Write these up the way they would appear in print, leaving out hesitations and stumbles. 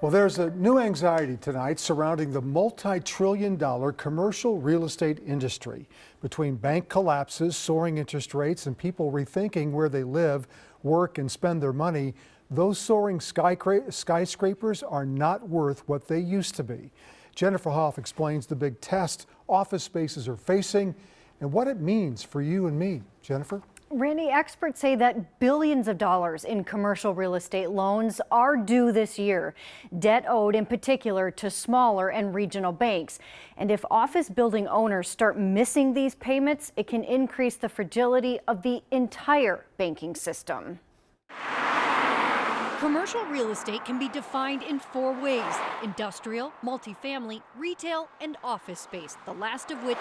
Well, there's a new anxiety tonight surrounding the multi-trillion-dollar commercial real estate industry. Between bank collapses, soaring interest rates, and people rethinking where they live, work, and spend their money, those soaring skyscrapers are not worth what they used to be. Jennifer Hoff explains the big test office spaces are facing and what it means for you and me. Jennifer? Randy, experts say that billions of dollars in commercial real estate loans are due this year, debt owed in particular to smaller and regional banks. And if office building owners start missing these payments, it can increase the fragility of the entire banking system. Commercial real estate can be defined in 4 ways: industrial, multifamily, retail, and office space, the last of which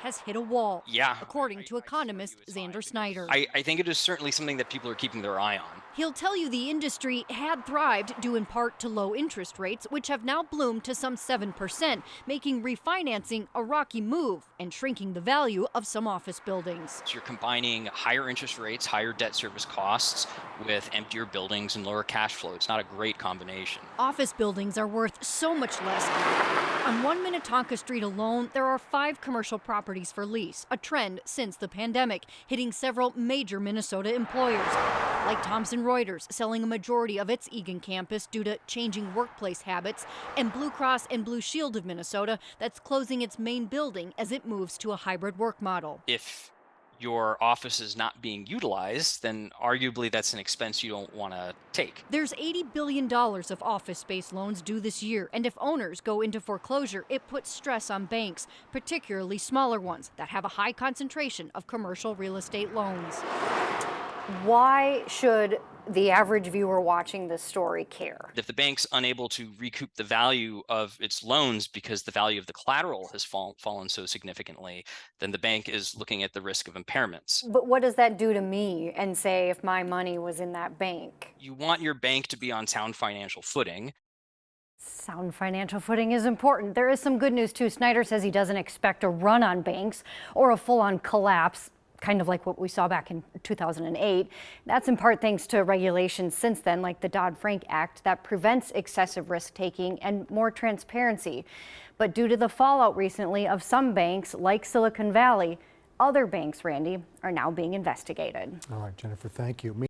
has hit a wall, according to economist Xander Snyder. I think it is certainly something that people are keeping their eye on. He'll tell you the industry had thrived due in part to low interest rates, which have now bloomed to some 7%, making refinancing a rocky move and shrinking the value of some office buildings. So you're combining higher interest rates, higher debt service costs with emptier buildings and lower cash flow. It's not a great combination. Office buildings are worth so much less. On 1 Minnetonka Street alone, there are 5 commercial properties for lease, a trend since the pandemic, hitting several major Minnesota employers, like Thomson Reuters selling a majority of its Eagan campus due to changing workplace habits, and Blue Cross and Blue Shield of Minnesota that's closing its main building as it moves to a hybrid work model. If your office is not being utilized, then arguably that's an expense you don't want to take. There's $80 billion of office space loans due this year, and if owners go into foreclosure, it puts stress on banks, particularly smaller ones that have a high concentration of commercial real estate loans. Why should the average viewer watching this story care? If the bank's unable to recoup the value of its loans because the value of the collateral has fallen so significantly, then the bank is looking at the risk of impairments. But what does that do to me and say if my money was in that bank? You want your bank to be on sound financial footing. Sound financial footing is important. There is some good news too. Snyder says he doesn't expect a run on banks or a full-on collapse, kind of like what we saw back in 2008. That's in part thanks to regulations since then, like the Dodd-Frank Act, that prevents excessive risk-taking and more transparency. But due to the fallout recently of some banks, like Silicon Valley, other banks, Randy, are now being investigated. All right, Jennifer, thank you.